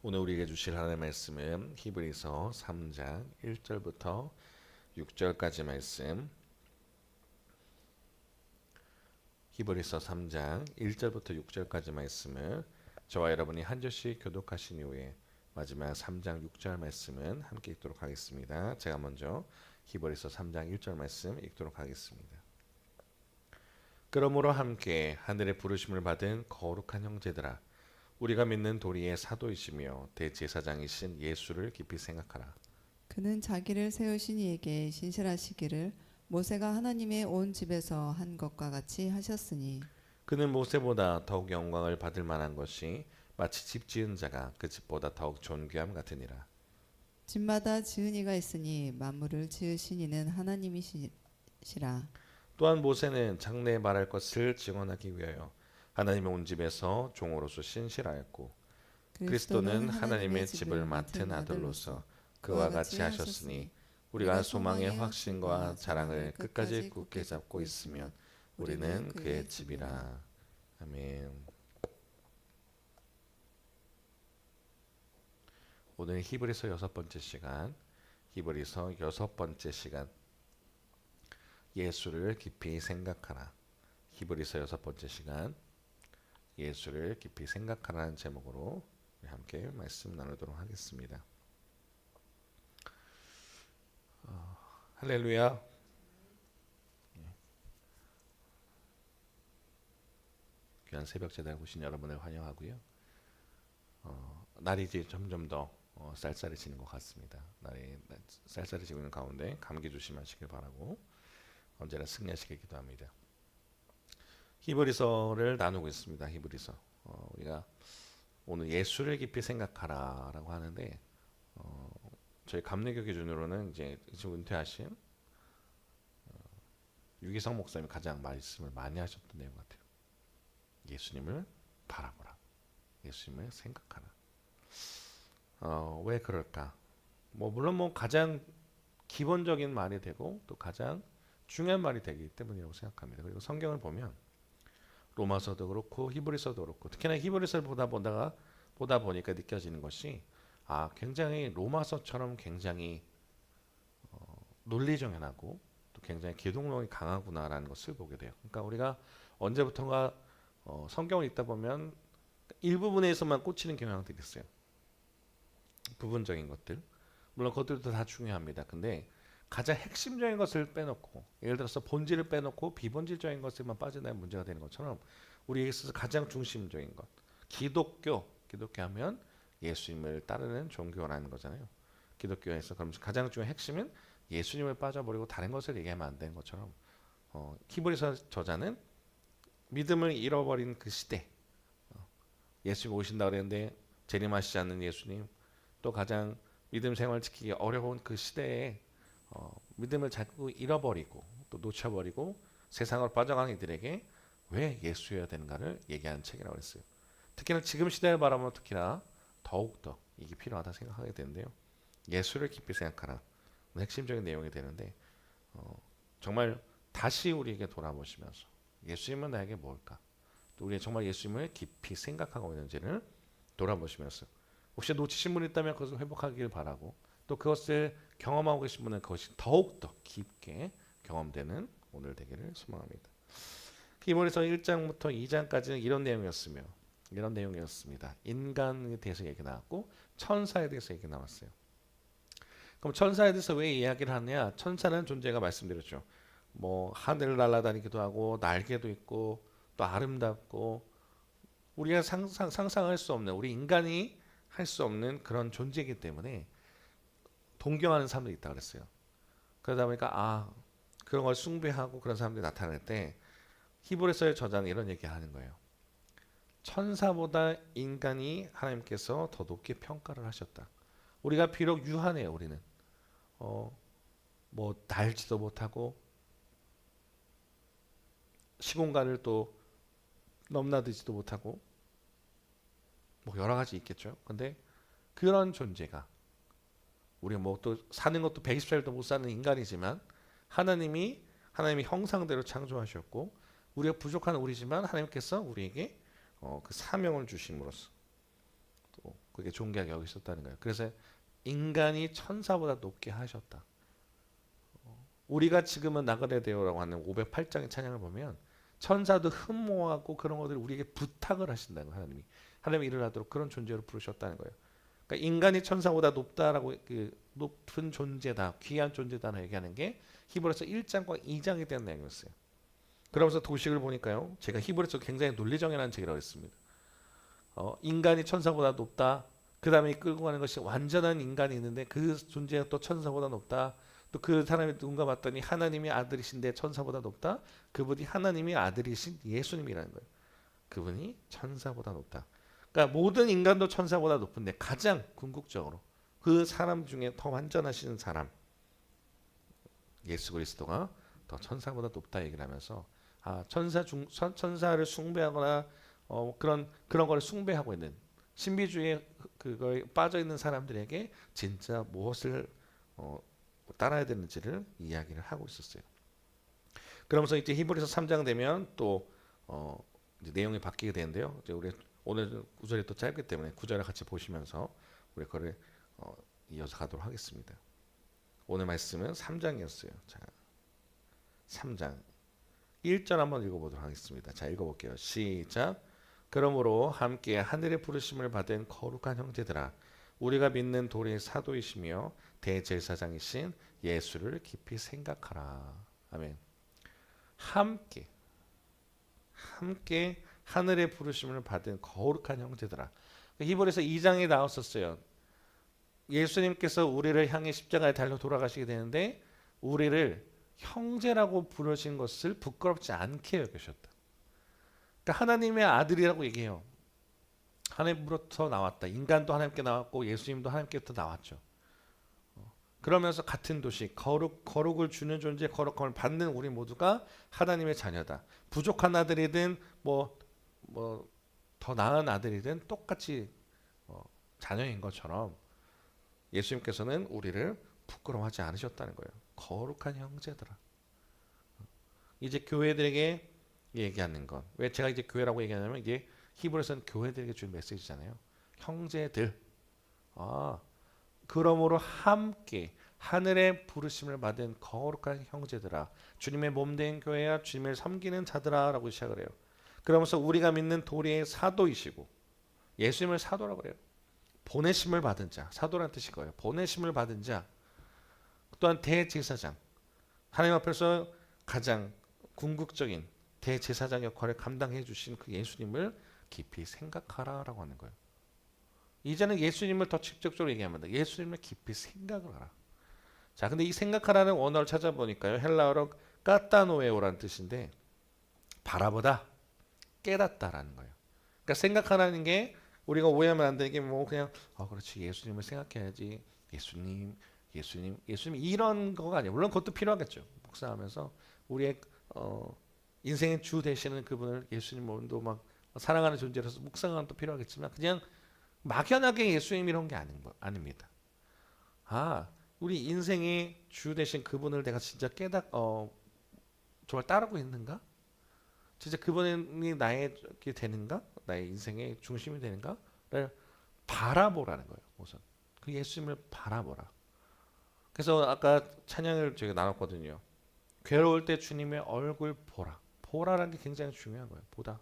오늘 우리에게 주실 하나님의 말씀은 히브리서 3장 1절부터 6절까지 말씀. 히브리서 3장 1절부터 6절까지 말씀을 저와 여러분이 한 절씩 교독하신 이후에 마지막 3장 6절 말씀은 함께 읽도록 하겠습니다. 제가 먼저 히브리서 3장 1절 말씀 읽도록 하겠습니다. 그러므로 함께 하늘의 부르심을 받은 거룩한 형제들아, 우리가 믿는 도리의 사도이시며 대제사장이신 예수를 깊이 생각하라. 그는 자기를 세우신 이에게 신실하시기를 모세가 하나님의 온 집에서 한 것과 같이 하셨으니 그는 모세보다 더욱 영광을 받을 만한 것이 마치 집 지은 자가 그 집보다 더욱 존귀함 같으니라. 집마다 지은 이가 있으니 만물을 지으신 이는 하나님이시라. 또한 모세는 장래에 말할 것을 증언하기 위하여 하나님의 온 집에서 종으로서 신실하였고, 그리스도는 하나님의 집을 맡은 아들로서 그와 같이 하셨으니 우리가 소망의 확신과 자랑을 끝까지 굳게 잡고 있으면 우리는 그의 집이라. 아멘. 오늘 히브리서 6번째 시간, 히브리서 6번째 시간, 예수를 깊이 생각하라. 히브리서 6번째 시간, 예수를 깊이 생각하라는 제목으로 함께 말씀 나누도록 하겠습니다. 할렐루야. 귀한 새벽 제단에 오신 여러분을 환영하고요. 날이 이제 점점 더 쌀쌀해지는 것 같습니다. 날이 쌀쌀해지고 있는 가운데 감기 조심하시길 바라고 언제나 승리하시길 기도합니다. 히브리서를 나누고 있습니다. 히브리서. 우리가 오늘 예수를 깊이 생각하라라고 하는데, 저희 감리교 기준으로는 이제 지금 은퇴하신 유기성 목사님이 가장 말씀을 많이 하셨던 내용 같아요. 예수님을 바라보라. 예수님을 생각하라. 왜 그럴까? 물론 가장 기본적인 말이 되고 또 가장 중요한 말이 되기 때문이라고 생각합니다. 그리고 성경을 보면 로마서도 그렇고 히브리서도 그렇고, 특히나 히브리서를 보다 보니까 느껴지는 것이 굉장히 로마서처럼 굉장히 논리정연하고 또 굉장히 기독론이 강하구나라는 것을 보게 돼요. 그러니까 우리가 언제부턴가 성경을 읽다 보면 일부분에서만 꽂히는 경향들이 있어요. 부분적인 것들, 물론 그것들도 다 중요합니다. 근데 가장 핵심적인 것을 빼놓고, 예를 들어서 본질을 빼놓고 비본질적인 것에만 빠져나가면 문제가 되는 것처럼, 우리에게 있어서 가장 중심적인 것, 기독교 하면 예수님을 따르는 종교라는 거잖아요. 기독교에서 그럼 가장 중요한 핵심은 예수님을 빠져버리고 다른 것을 얘기하면 안 되는 것처럼, 히브리서 저자는 믿음을 잃어버린 그 시대, 예수님 오신다 그랬는데 재림하시지 않는 예수님, 또 가장 믿음 생활 지키기 어려운 그 시대에 믿음을 자꾸 잃어버리고 또 놓쳐버리고 세상으로 빠져가는 이들에게 왜 예수여야 되는가를 얘기하는 책이라고 했어요. 특히나 지금 시대를 바라보면 특히나 더욱더 이게 필요하다 생각하게 되는데요. 예수를 깊이 생각하라. 핵심적인 내용이 되는데, 정말 다시 우리에게 돌아보시면서 예수님은 나에게 뭘까? 또 우리 정말 예수님을 깊이 생각하고 있는지를 돌아보시면서, 혹시 놓치신 분이 있다면 그것을 회복하기를 바라고, 또 그것을 경험하고 계신 분은 그것이 더욱더 깊게 경험되는 오늘 되기를 소망합니다. 히브리서 1장부터 2장까지는 이런 내용이었습니다. 인간에 대해서 얘기 나왔고 천사에 대해서 얘기 나왔어요. 그럼 천사에 대해서 왜 이야기를 하느냐? 천사는 존재가 말씀드렸죠. 하늘을 날아다니기도 하고 날개도 있고 또 아름답고 우리가 상상할 수 없는, 우리 인간이 할 수 없는 그런 존재이기 때문에 동경하는 사람들이 있다고 그랬어요. 그러다 보니까 그런 걸 숭배하고 그런 사람들이 나타날 때 히브리서의 저자는 이런 얘기를 하는 거예요. 천사보다 인간이 하나님께서 더 높게 평가를 하셨다. 우리가 비록 유한해요. 우리는 날지도 못하고 시공간을 또 넘나들지도 못하고 여러 가지 있겠죠. 근데 그런 존재가, 우리가 또 사는 것도 120살도 못 사는 인간이지만 하나님이 형상대로 창조하셨고, 우리가 부족한 우리지만 하나님께서 우리에게 그 사명을 주심으로써 또 그게 존귀하게 여기셨다는 거예요. 그래서 인간이 천사보다 높게 하셨다. 우리가 지금은 나가야 돼요라고 하는 508장의 찬양을 보면 천사도 흠모하고 그런 것들을 우리에게 부탁을 하신다는 거예요. 하나님이 일을 하도록 그런 존재로 부르셨다는 거예요. 그러니까 인간이 천사보다 높다라고 그 높은 존재다, 귀한 존재다라고 얘기하는 게 히브리서 1장과 2장에 대한 내용이었어요. 그러면서 도식을 보니까요, 제가 히브리서 굉장히 논리정연한 책이라고 했습니다. 인간이 천사보다 높다. 그 다음에 끌고 가는 것이 완전한 인간이 있는데 그 존재가 또 천사보다 높다. 또 그 사람이 누군가 봤더니 하나님의 아들이신데 천사보다 높다. 그분이 하나님의 아들이신 예수님이라는 거예요. 그분이 천사보다 높다. 그러니까 모든 인간도 천사보다 높은데 가장 궁극적으로 그 사람 중에 더 완전하신 사람 예수 그리스도가 더 천사보다 높다 얘기를 하면서 천사를 숭배하거나 그런 거를 숭배하고 있는 신비주의에 그거에 빠져 있는 사람들에게 진짜 무엇을 따라야 되는지를 이야기를 하고 있었어요. 그러면서 이제 히브리서 3장 되면 또 이제 내용이 바뀌게 되는데요. 이제 우리 오늘 구절이 또 짧기 때문에 구절을 같이 보시면서 우리 그걸 이어서 가도록 하겠습니다. 오늘 말씀은 3장이었어요. 자, 3장 1절 한번 읽어보도록 하겠습니다. 자, 읽어볼게요. 시작. 그러므로 함께 하늘의 부르심을 받은 거룩한 형제들아, 우리가 믿는 도리의 사도이시며 대제사장이신 예수를 깊이 생각하라. 아멘. 함께 하늘의 부르심을 받은 거룩한 형제들아. 히브리서 2장에 나왔었어요. 예수님께서 우리를 향해 십자가에 달려 돌아가시게 되는데 우리를 형제라고 부르신 것을 부끄럽지 않게 여기셨다. 그러니까 하나님의 아들이라고 얘기해요. 하나님으로부터 나왔다. 인간도 하나님께 나왔고 예수님도 하나님께부터 나왔죠. 그러면서 같은 도시 거룩을 주는 존재, 거룩함을 받는 우리 모두가 하나님의 자녀다. 부족한 아들이든 뭐 더 나은 아들이든 똑같이 자녀인 것처럼 예수님께서는 우리를 부끄러워하지 않으셨다는 거예요. 거룩한 형제들아. 이제 교회들에게 얘기하는 것. 왜 제가 이제 교회라고 얘기하냐면 이게 히브리서는 교회들에게 준 메시지잖아요. 형제들. 그러므로 함께 하늘의 부르심을 받은 거룩한 형제들아, 주님의 몸된 교회야, 주님을 섬기는 자들아 라고 시작을 해요. 그러면서 우리가 믿는 도리의 사도이시고, 예수님을 사도라고 그래요. 보내심을 받은 자, 사도라는 뜻이 거예요. 보내심을 받은 자, 또한 대제사장, 하나님 앞에서 가장 궁극적인 대제사장 역할을 감당해 주신 그 예수님을 깊이 생각하라 라고 하는 거예요. 이제는 예수님을 더 직접적으로 얘기합니다. 예수님을 깊이 생각을 하라. 자, 근데 이 생각하라는 원어를 찾아보니까요, 헬라어로 까따노에오라는 뜻인데 바라보다, 깨닫다라는 거예요. 그러니까 생각하라는 게 우리가 오해하면 안 되는 게 뭐 그냥 그렇지 예수님을 생각해야지 예수님 이런 거가 아니에요. 물론 그것도 필요하겠죠. 묵상하면서 우리의 인생의 주 되시는 그분을 예수님도 막 사랑하는 존재로서 묵상하는 것도 필요하겠지만 그냥 막연하게 예수님 이런 게 아닙니다. 우리 인생의 주 되신 그분을 내가 진짜 정말 따르고 있는가? 진짜 그분이 나의 되는가? 나의 인생의 중심이 되는가를 바라보라는 거예요. 우선 그 예수님을 바라보라. 그래서 아까 찬양을 제가 나눴거든요. 괴로울 때 주님의 얼굴 보라. 보라라는 게 굉장히 중요한 거예요. 보다.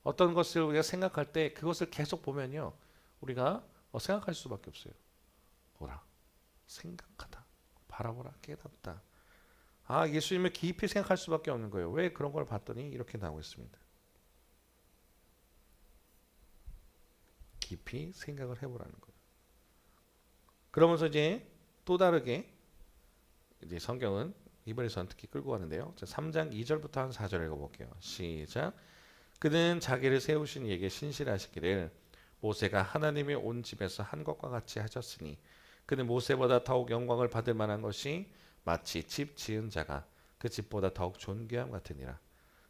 어떤 것을 우리가 생각할 때 그것을 계속 보면요, 우리가 생각할 수밖에 없어요. 보라, 생각하다, 바라보라, 깨닫다. 예수님을 깊이 생각할 수밖에 없는 거예요. 왜? 그런 걸 봤더니 이렇게 나오고 있습니다. 깊이 생각을 해보라는 거예요. 그러면서 이제 또 다르게 이제 성경은 히브리서는 특히 끌고 가는데요. 3장 2절부터 한 4절 읽어볼게요. 시작. 그는 자기를 세우신 이에게 신실하시기를 모세가 하나님이 온 집에서 한 것과 같이 하셨으니 그는 모세보다 더욱 영광을 받을 만한 것이 마치 집 지은 자가 그 집보다 더욱 존귀함 같으니라.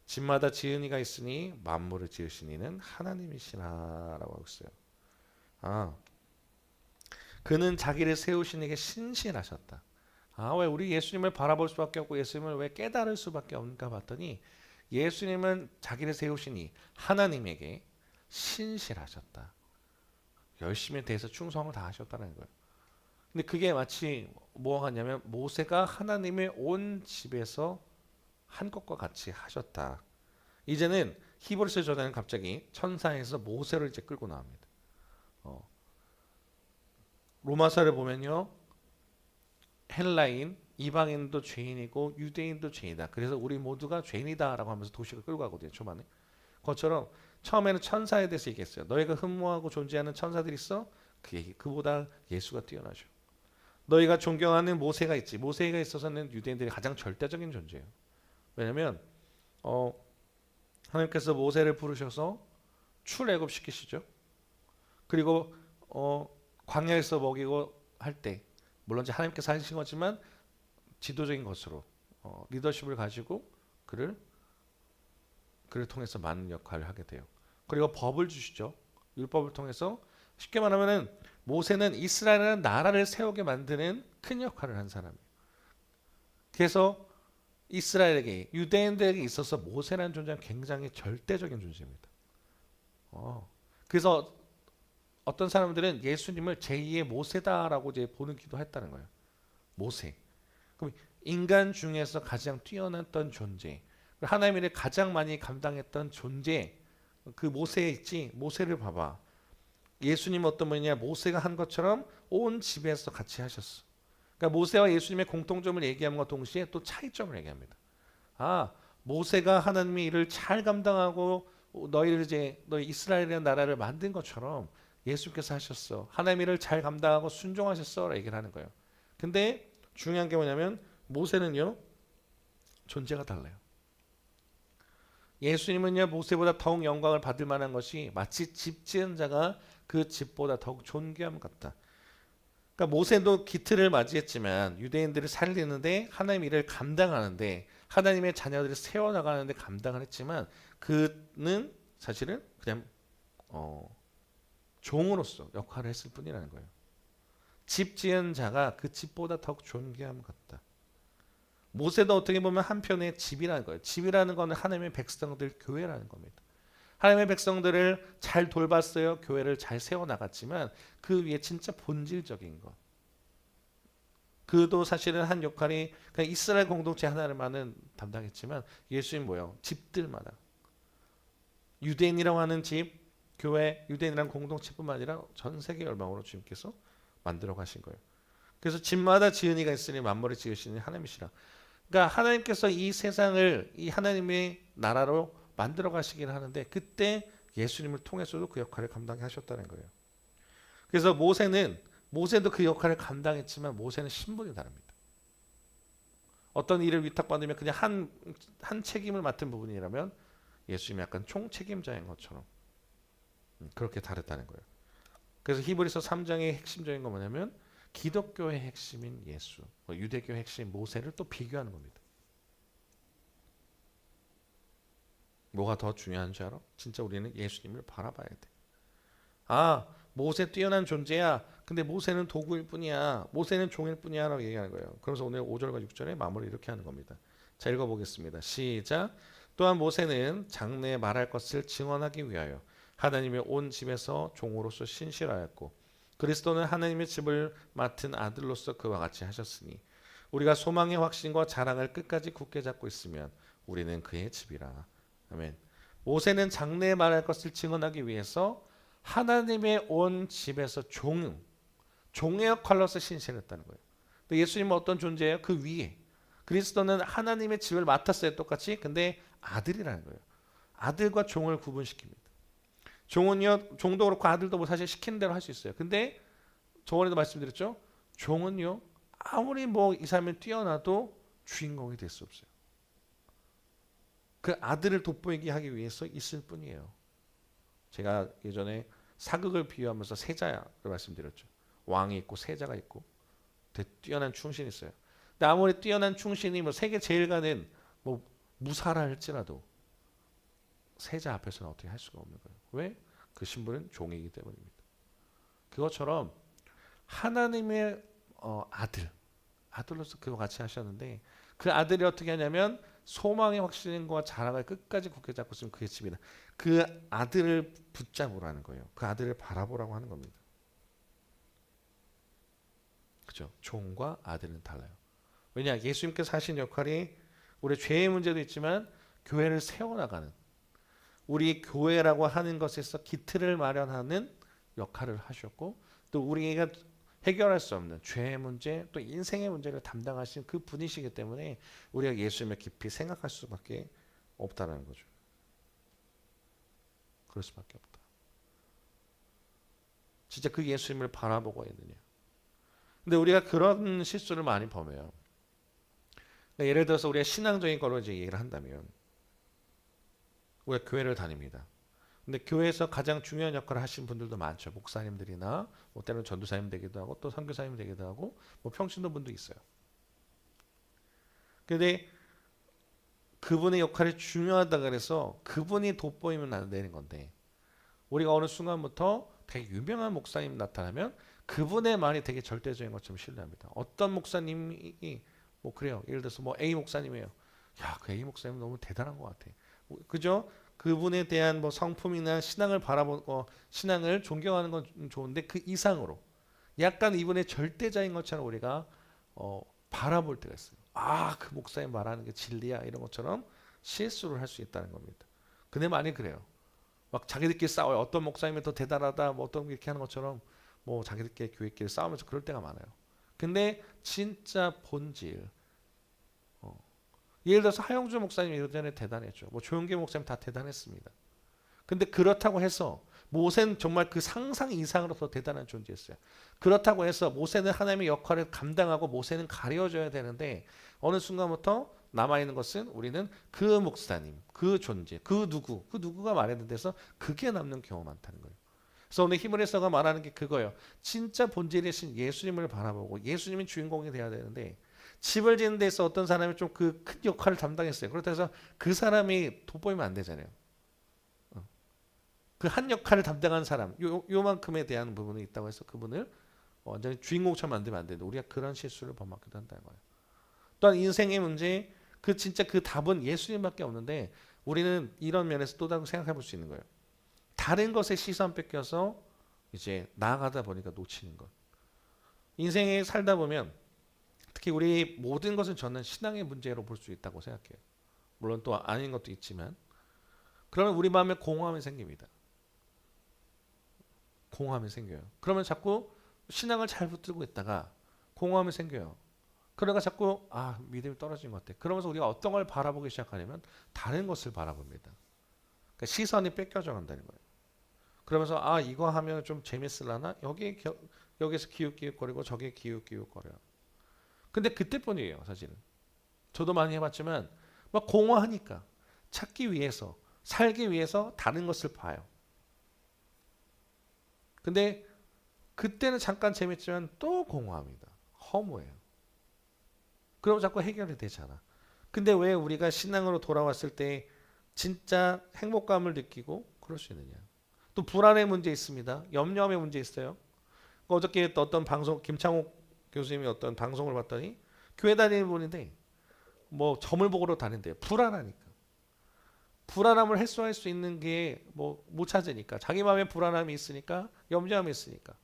집마다 지은 이가 있으니 만물을 지으신 이는 하나님이시라라고 하고 있어요. 그는 자기를 세우신 이에게 신실하셨다. 왜 우리 예수님을 바라볼 수밖에 없고 예수님을 왜 깨달을 수밖에 없는가 봤더니 예수님은 자기를 세우신 이 하나님에게 신실하셨다. 열심히 대해서 충성을 다하셨다는 거예요. 근데 그게 마치 뭐가 같냐면 모세가 하나님의 온 집에서 한 것과 같이 하셨다. 이제는 히브리서 전에는 갑자기 천사에서 모세를 이제 끌고 나옵니다. 로마서를 보면요, 헬라인, 이방인도 죄인이고 유대인도 죄인이다. 그래서 우리 모두가 죄인이다라고 하면서 도식을 끌고 가거든요. 초반에. 그것처럼 처음에는 천사에 대해서 얘기했어요. 너희가 흠모하고 존재하는 천사들이 있어? 그보다 예수가 뛰어나죠. 너희가 존경하는 모세가 있지. 모세가 있어서는 유대인들이 가장 절대적인 존재예요. 왜냐하면 하나님께서 모세를 부르셔서 출애굽 시키시죠. 그리고 광야에서 먹이고 할 때 물론 이제 하나님께서 하신 거지만 지도적인 것으로 리더십을 가지고 그를 통해서 많은 역할을 하게 돼요. 그리고 법을 주시죠. 율법을 통해서 쉽게 말하면은 모세는 이스라엘이라는 나라를 세우게 만드는 큰 역할을 한 사람이에요. 그래서 이스라엘에게 유대인들에게 있어서 모세라는 존재는 굉장히 절대적인 존재입니다. 그래서 어떤 사람들은 예수님을 제2의 모세다라고 이제 보는 기도했다는 거예요. 모세. 그럼 인간 중에서 가장 뛰어났던 존재, 하나님의 일을 가장 많이 감당했던 존재, 그 모세에 있지. 모세를 봐봐. 예수님 어떤 분이냐? 모세가 한 것처럼 온 집에서 같이 하셨어. 그러니까 모세와 예수님의 공통점을 얘기함과 동시에 또 차이점을 얘기합니다. 모세가 하나님의 일을 잘 감당하고 너희 이스라엘이라는 나라를 만든 것처럼 예수님께서 하셨어. 하나님의 일을 잘 감당하고 순종하셨어. 라고 얘기를 하는 거예요. 근데 중요한 게 뭐냐면 모세는요, 존재가 달라요. 예수님은요, 모세보다 더욱 영광을 받을 만한 것이 마치 집 지은 자가 그 집보다 더욱 존귀함 같다. 그러니까 모세도 기틀을 맞이했지만 유대인들을 살리는데 하나님의 일을 감당하는데 하나님의 자녀들을 세워나가는데 감당을 했지만 그는 사실은 그냥 종으로서 역할을 했을 뿐이라는 거예요. 집 지은 자가 그 집보다 더욱 존귀함 같다. 모세도 어떻게 보면 한편의 집이라는 거예요. 집이라는 것은 하나님의 백성들, 교회라는 겁니다. 하나님의 백성들을 잘 돌봤어요. 교회를 잘 세워나갔지만 그 위에 진짜 본질적인 것. 그도 사실은 한 역할이 그냥 이스라엘 공동체 하나를만은 담당했지만 예수님 뭐예요? 집들마다. 유대인이라고 하는 집, 교회, 유대인이라는 공동체뿐만 아니라 전 세계 열방으로 주님께서 만들어 가신 거예요. 그래서 집마다 지은이가 있으니 만물을 지으시는 하나님이시라. 그러니까 하나님께서 이 세상을 이 하나님의 나라로 만들어 가시긴 하는데 그때 예수님을 통해서도 그 역할을 감당하셨다는 거예요. 그래서 모세도 그 역할을 감당했지만 모세는 신분이 다릅니다. 어떤 일을 위탁받으면 그냥 한 책임을 맡은 부분이라면 예수님이 약간 총책임자인 것처럼 그렇게 다르다는 거예요. 그래서 히브리서 3장의 핵심적인 건 뭐냐면 기독교의 핵심인 예수, 유대교의 핵심인 모세를 또 비교하는 겁니다. 뭐가 더 중요한 줄 알아? 진짜 우리는 예수님을 바라봐야 돼. 모세 뛰어난 존재야. 근데 모세는 도구일 뿐이야. 모세는 종일 뿐이야 라고 얘기하는 거예요. 그래서 오늘 5절과 6절에 마무리 이렇게 하는 겁니다. 자, 읽어보겠습니다. 시작. 또한 모세는 장래에 말할 것을 증언하기 위하여 하나님의 온 집에서 종으로서 신실하였고 그리스도는 하나님의 집을 맡은 아들로서 그와 같이 하셨으니 우리가 소망의 확신과 자랑을 끝까지 굳게 잡고 있으면 우리는 그의 집이라. 아멘. 모세는 장래에 말할 것을 증언하기 위해서 하나님의 온 집에서 종의 역할로서 신실했다는 거예요. 근데 예수님은 어떤 존재예요? 그 위에. 그리스도는 하나님의 집을 맡았어요. 똑같이. 근데 아들이라는 거예요. 아들과 종을 구분시킵니다. 종도 그렇고 아들도 뭐 사실 시키는 대로 할 수 있어요. 근데 저번에도 말씀드렸죠. 종은요. 아무리 이 사람이 뛰어나도 주인공이 될 수 없어요. 그 아들을 돋보이게 하기 위해서 있을 뿐이에요. 제가 예전에 사극을 비유하면서 세자를 말씀드렸죠. 왕이 있고 세자가 있고 뛰어난 충신이 있어요. 근데 아무리 뛰어난 충신이 세계 제일 가는 무사라 할지라도 세자 앞에서는 어떻게 할 수가 없는 거예요. 왜? 그 신분은 종이기 때문입니다. 그것처럼 하나님의 아들로서 그와 같이 하셨는데 그 아들이 어떻게 하냐면 소망의 확신과 자랑을 끝까지 굳게 잡고 있으면 그의 집이다. 그 아들을 붙잡으라는 거예요. 그 아들을 바라보라고 하는 겁니다. 그죠? 종과 아들은 달라요. 왜냐? 예수님께서 하신 역할이 우리 죄의 문제도 있지만 교회를 세워나가는, 우리 교회라고 하는 것에서 기틀을 마련하는 역할을 하셨고, 또 우리가 해결할 수 없는 죄의 문제, 또 인생의 문제를 담당하신 그 분이시기 때문에 우리가 예수님을 깊이 생각할 수밖에 없다는 거죠. 그럴 수밖에 없다. 진짜 그 예수님을 바라보고 있느냐. 근데 우리가 그런 실수를 많이 범해요. 그러니까 예를 들어서 우리가 신앙적인 걸로 이제 얘기를 한다면, 우리가 교회를 다닙니다. 근데 교회에서 가장 중요한 역할을 하신 분들도 많죠. 목사님들이나 뭐 때로는 전도사님 되기도 하고 또 선교사님 되기도 하고 뭐 평신도 분도 있어요. 근데 그분의 역할이 중요하다 그래서 그분이 돋보이면 안 되는 건데, 우리가 어느 순간부터 되게 유명한 목사님 나타나면 그분의 말이 되게 절대적인 것처럼 신뢰합니다. 어떤 목사님이 뭐 그래요. 예를 들어서 뭐 A 목사님이에요. 야, 그 A 목사님 너무 대단한 것 같아. 그죠? 그분에 대한 뭐 성품이나 신앙을 바라보고 신앙을 존경하는 건 좋은데 그 이상으로 약간 이분의 절대자인 것처럼 우리가 바라볼 때가 있어요. 아, 그 목사님 말하는 게 진리야 이런 것처럼 실수를 할 수 있다는 겁니다. 근데 많이 그래요. 막 자기들끼리 싸워요. 어떤 목사님이 더 대단하다, 뭐 어떤 이렇게 하는 것처럼 뭐 자기들끼리 교회끼리 싸우면서 그럴 때가 많아요. 근데 진짜 본질, 예를 들어서 하영주 목사님 예전에 대단했죠. 뭐 조용기 목사님 다 대단했습니다. 근데 그렇다고 해서 모세는 정말 그 상상 이상으로 더 대단한 존재였어요. 그렇다고 해서 모세는 하나님의 역할을 감당하고 모세는 가려져야 되는데 어느 순간부터 남아있는 것은 우리는 그 목사님, 그 존재, 그 누구가 말하는 데서 그게 남는 경우가 많다는 거예요. 그래서 오늘 히브리서가 말하는 게 그거예요. 진짜 본질이신 예수님을 바라보고 예수님이 주인공이 돼야 되는데 집을 짓는 데서 어떤 사람이 좀 그 큰 역할을 담당했어요. 그렇다고 해서 그 사람이 돋보이면 안 되잖아요. 그 한 역할을 담당한 사람, 요만큼에 대한 부분이 있다고 해서 그분을 완전히 주인공처럼 만들면 안 되는데 우리가 그런 실수를 범하기도 한다는 거예요. 또한 인생의 문제, 그 진짜 그 답은 예수님밖에 없는데 우리는 이런 면에서 또 다른 생각해 볼 수 있는 거예요. 다른 것에 시선 뺏겨서 이제 나아가다 보니까 놓치는 것. 인생에 살다 보면 특히 우리 모든 것은 저는 신앙의 문제로 볼 수 있다고 생각해요. 물론 또 아닌 것도 있지만 그러면 우리 마음에 공허함이 생깁니다. 공허함이 생겨요. 그러면 자꾸 신앙을 잘 붙들고 있다가 공허함이 생겨요. 그러다가 자꾸 믿음이 떨어진 것 같아. 그러면서 우리가 어떤 걸 바라보기 시작하냐면 다른 것을 바라봅니다. 그러니까 시선이 뺏겨져 간다는 거예요. 그러면서 이거 하면 좀 재밌으려나? 여기서 기웃기웃거리고 저기 기웃기웃거려요. 근데 그때뿐이에요, 사실은. 저도 많이 해봤지만 막 공허하니까 찾기 위해서, 살기 위해서 다른 것을 봐요. 근데 그때는 잠깐 재밌지만 또 공허합니다. 허무해요. 그럼 자꾸 해결이 되지 않아. 근데 왜 우리가 신앙으로 돌아왔을 때 진짜 행복감을 느끼고 그럴 수 있느냐. 또 불안의 문제 있습니다. 염려함의 문제 있어요. 어저께 어떤 방송, 김창욱 교수님이 어떤 방송을 봤더니 교회 다니는 분인데 뭐 점을 보러 다닌대요. 불안하니까. 불안함을 해소할 수 있는 게 뭐 못 찾으니까. 자기 마음에 불안함이 있으니까, 염려함이 있으니까.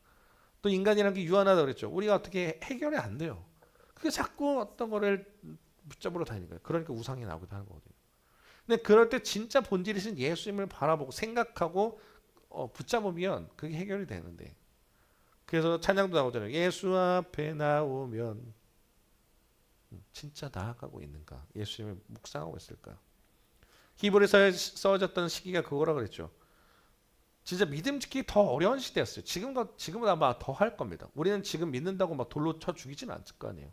또 인간이라는 게 유한하다고 그랬죠. 우리가 어떻게 해결이 안 돼요. 그게 자꾸 어떤 거를 붙잡으러 다니니까. 그러니까 우상이 나오기도 하는 거거든요. 근데 그럴 때 진짜 본질이신 예수님을 바라보고 생각하고 붙잡으면 그게 해결이 되는데. 그래서 찬양도 나오잖아요. 예수 앞에 나오면 진짜 나아가고 있는가? 예수님을 묵상하고 있을까? 히브리서에 써졌던 시기가 그거라 그랬죠. 진짜 믿음 지키기 더 어려운 시대였어요. 지금은 아마 더 할 겁니다. 우리는 지금 믿는다고 막 돌로 쳐 죽이진 않을 거 아니에요.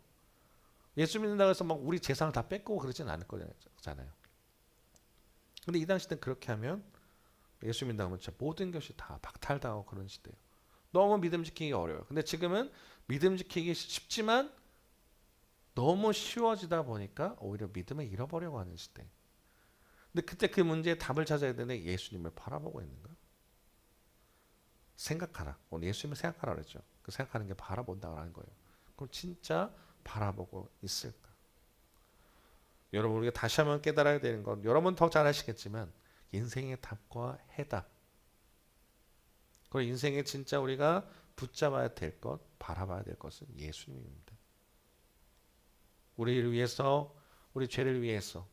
예수 믿는다고 해서 막 우리 재산을 다 뺏고 그러진 않을 거잖아요. 근데 이 당시 때는 그렇게 하면 예수 믿는다고 하면 진짜 모든 것이 다 박탈당하고 그런 시대예요. 너무 믿음 지키기 어려워요. 근데 지금은 믿음 지키기 쉽지만 너무 쉬워지다 보니까 오히려 믿음을 잃어버려고 하는 시대. 근데 그때 그 문제에 답을 찾아야 되는데 예수님을 바라보고 있는가? 생각하라. 오늘 예수님을 생각하라 그랬죠. 그 생각하는 게 바라본다라는 거예요. 그럼 진짜 바라보고 있을까? 여러분 우리가 다시 한번 깨달아야 되는 건 여러분 더 잘 아시겠지만 인생의 답과 해답. 그리고 인생에 진짜 우리가 붙잡아야 될 것, 바라봐야 될 것은 예수님입니다. 우리를 위해서, 우리 죄를 위해서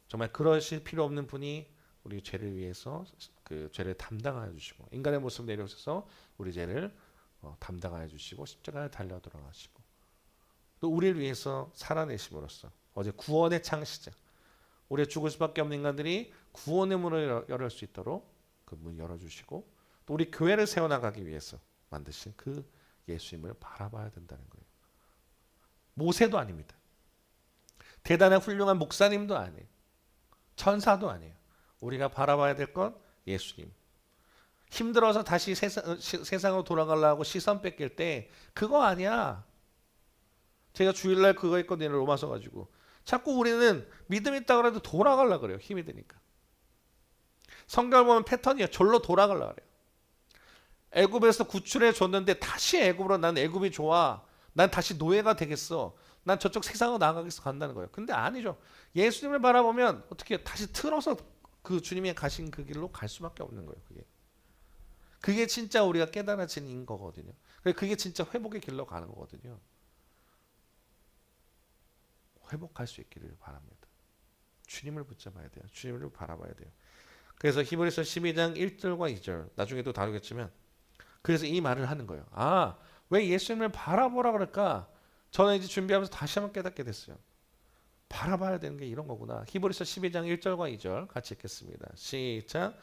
정말 그러실 필요 없는 분이 우리 죄를 위해서 그 죄를 담당하여 주시고 인간의 모습 내려오셔서 우리 죄를 담당하여 주시고 십자가에 달려 돌아가시고 또 우리를 위해서 살아내심으로써 어제 구원의 창시자 우리의 죽을 수밖에 없는 인간들이 구원의 문을 열을 수 있도록 그 문 열어주시고 또 우리 교회를 세워나가기 위해서 만드신 그 예수님을 바라봐야 된다는 거예요. 모세도 아닙니다. 대단한 훌륭한 목사님도 아니에요. 천사도 아니에요. 우리가 바라봐야 될 건 예수님. 힘들어서 다시 세상으로 돌아가려고 시선 뺏길 때 그거 아니야. 제가 주일날 그거 했거든요. 로마서 가지고. 자꾸 우리는 믿음 있다고 해도 돌아가려고 그래요. 힘이 드니까. 성경을 보면 패턴이에요. 절로 돌아가려고 그래요. 애굽에서 구출해 줬는데 다시 애굽으로 난 애굽이 좋아. 난 다시 노예가 되겠어. 난 저쪽 세상으로 나가겠어 간다는 거예요. 근데 아니죠. 예수님을 바라보면 어떻게 다시 틀어서 그 주님이 가신 그 길로 갈 수밖에 없는 거예요. 그게 진짜 우리가 깨달아지는 거거든요. 그게 진짜 회복의 길로 가는 거거든요. 회복할 수 있기를 바랍니다. 주님을 붙잡아야 돼요. 주님을 바라봐야 돼요. 그래서 히브리서 12장 1절과 2절 나중에도 다루겠지만 그래서 이 말을 하는 거예요. 아, 왜 예수님을 바라보라 그럴까? 저는 이제 준비하면서 다시 한번 깨닫게 됐어요. 바라봐야 되는 게 이런 거구나. 히브리서 12장 1절과 2절 같이 읽겠습니다. 시작.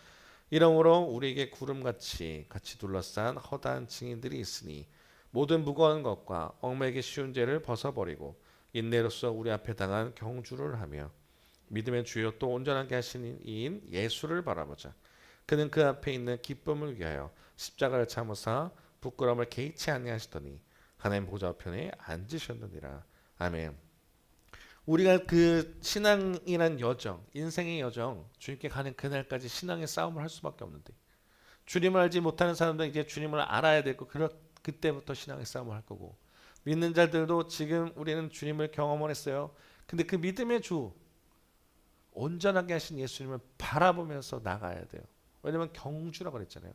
이러므로 우리에게 구름같이 같이 둘러싼 허다한 증인들이 있으니 모든 무거운 것과 얽매이기 쉬운 죄를 벗어버리고 인내로서 우리 앞에 당한 경주를 하며 믿음의 주요 또 온전하게 하시는 이인 예수를 바라보자. 그는 그 앞에 있는 기쁨을 위하여 십자가를 참으사 부끄러움을 개의치 아니하시더니 하나님 보좌 우편에 앉으셨느니라. 아멘. 우리가 그 신앙이란 여정, 인생의 여정, 주님께 가는 그날까지 신앙의 싸움을 할 수밖에 없는데 주님을 알지 못하는 사람들은 이제 주님을 알아야 되고 그때부터 신앙의 싸움을 할 거고 믿는 자들도 지금 우리는 주님을 경험을 했어요. 근데 그 믿음의 주 온전하게 하신 예수님을 바라보면서 나가야 돼요. 왜냐하면 경주라고 그랬잖아요.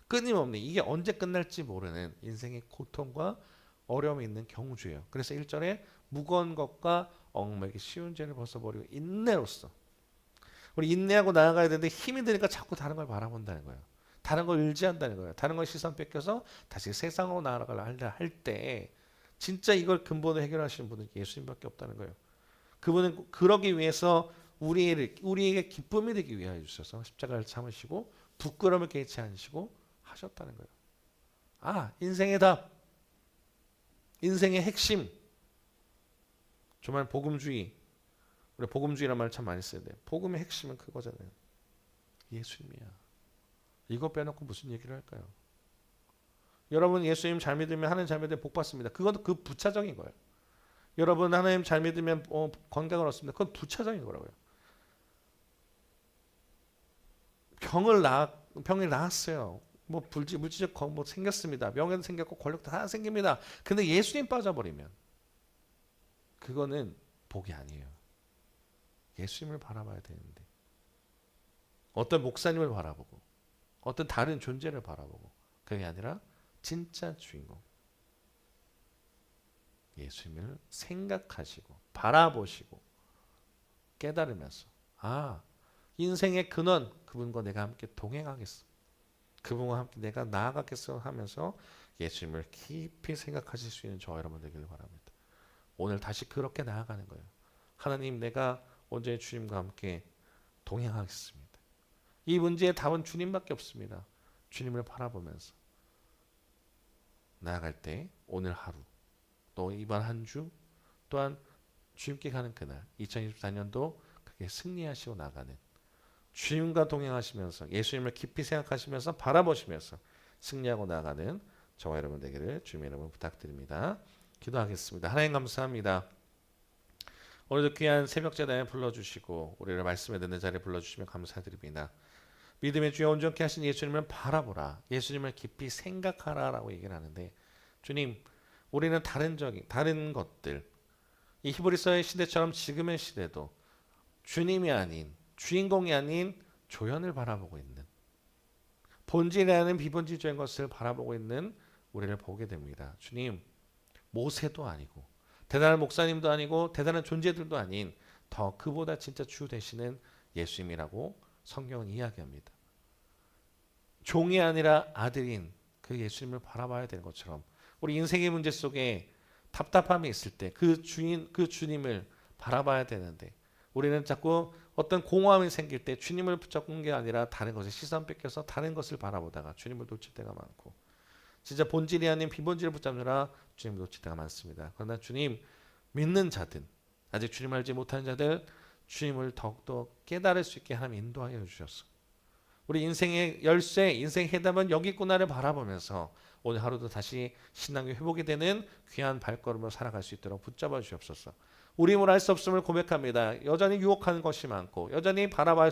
끊임없는 이게 언제 끝날지 모르는 인생의 고통과 어려움이 있는 경주예요. 그래서 1절에 무거운 것과 얽매이기 쉬운 죄를 벗어버리고 인내로써 우리 인내하고 나아가야 되는데 힘이 드니까 자꾸 다른 걸 바라본다는 거예요. 다른 걸 의지한다는 거예요. 다른 걸 시선 뺏겨서 다시 세상으로 나아가려 할 때 진짜 이걸 근본으로 해결하시는 분은 예수님밖에 없다는 거예요. 그분은 그러기 위해서 우리에게 기쁨이 되기 위하여 주셔서 십자가를 참으시고 부끄러움을 개의치 않으시고 하셨다는 거예요. 아, 인생의 답, 인생의 핵심. 정말 복음주의. 우리 복음주의란 말 참 많이 써야 돼요. 복음의 핵심은 그거잖아요. 예수님이야. 이거 빼놓고 무슨 얘기를 할까요? 여러분 예수님 잘 믿으면 하나님 잘 믿으면 복 받습니다. 그건 그 부차적인 거예요. 여러분 하나님 잘 믿으면 건강을 얻습니다. 그건 부차적인 거라고요. 병을 나았어요. 뭐 물질적 뭐 생겼습니다. 명예도 생겼고 권력도 다 생깁니다. 근데 예수님 빠져버리면 그거는 복이 아니에요. 예수님을 바라봐야 되는데 어떤 목사님을 바라보고 어떤 다른 존재를 바라보고 그게 아니라 진짜 주인공 예수님을 생각하시고 바라보시고 깨달으면서 아, 인생의 근원 그분과 내가 함께 동행하겠어. 그분과 함께 내가 나아가겠어 하면서 예수님을 깊이 생각하실 수 있는 저와 여러분 되기를 바랍니다. 오늘 다시 그렇게 나아가는 거예요. 하나님 내가 온전히 주님과 함께 동행하겠습니다. 이 문제의 답은 주님밖에 없습니다. 주님을 바라보면서 나아갈 때 오늘 하루 또 이번 한 주 또한 주님께 가는 그날 2024년도 그게 승리하시고 나가는 주님과 동행하시면서 예수님을 깊이 생각하시면서 바라보시면서 승리하고 나가는 저와 여러분 되기를 주님의 이름으로 부탁드립니다. 기도하겠습니다. 하나님 감사합니다. 오늘도 귀한 새벽제단에 불러주시고 우리를 말씀에 듣는 자리에 불러주시며 감사드립니다. 믿음의 주여 온전케 하신 예수님을 바라보라. 예수님을 깊이 생각하라라고 얘기를 하는데 주님 우리는 다른 것들 이 히브리서의 시대처럼 지금의 시대도 주님이 아닌 주인공이 아닌 조연을 바라보고 있는 본질이라는 비본질적인 것을 바라보고 있는 우리를 보게 됩니다. 주님, 모세도 아니고 대단한 목사님도 아니고 대단한 존재들도 아닌 더 그보다 진짜 주 되시는 예수님이라고 성경은 이야기합니다. 종이 아니라 아들인 그 예수님을 바라봐야 되는 것처럼 우리 인생의 문제 속에 답답함이 있을 때 그 주인, 그 주님을 바라봐야 되는데 우리는 자꾸 어떤 공허함이 생길 때 주님을 붙잡는 게 아니라 다른 것에 시선 뺏겨서 다른 것을 바라보다가 주님을 놓칠 때가 많고 진짜 본질이 아닌 비본질을 붙잡느라 주님을 놓칠 때가 많습니다. 그러나 주님 믿는 자들, 아직 주님 알지 못하는 자들 주님을 더욱더 깨달을 수 있게 하나님 인도하여 주셨어. 우리 인생의 열쇠, 인생 해답은 여기 있구나를 바라보면서 오늘 하루도 다시 신앙이 회복이 되는 귀한 발걸음으로 살아갈 수 있도록 붙잡아 주옵소서. 우리 힘으로 할 수 없음을 고백합니다. 여전히 유혹하는 것이 많고 여전히 바라볼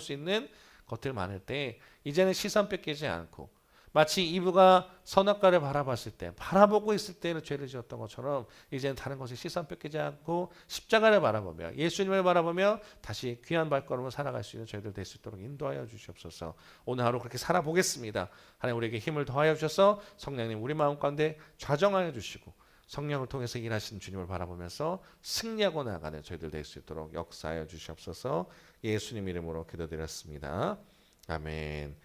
수 있는 것들 많을 때 이제는 시선 뺏기지 않고 마치 이브가 선악과를 바라봤을 때 바라보고 있을 때는 죄를 지었던 것처럼 이제는 다른 것에 시선 뺏기지 않고 십자가를 바라보며 예수님을 바라보며 다시 귀한 발걸음으로 살아갈 수 있는 저희들 될 수 있도록 인도하여 주시옵소서. 오늘 하루 그렇게 살아보겠습니다. 하나님 우리에게 힘을 더하여 주셔서 성령님 우리 마음 가운데 좌정하여 주시고 성령을 통해서 일하신 주님을 바라보면서 승리하고 나가는 저희들 될 수 있도록 역사하여 주시옵소서. 예수님 이름으로 기도드렸습니다. 아멘.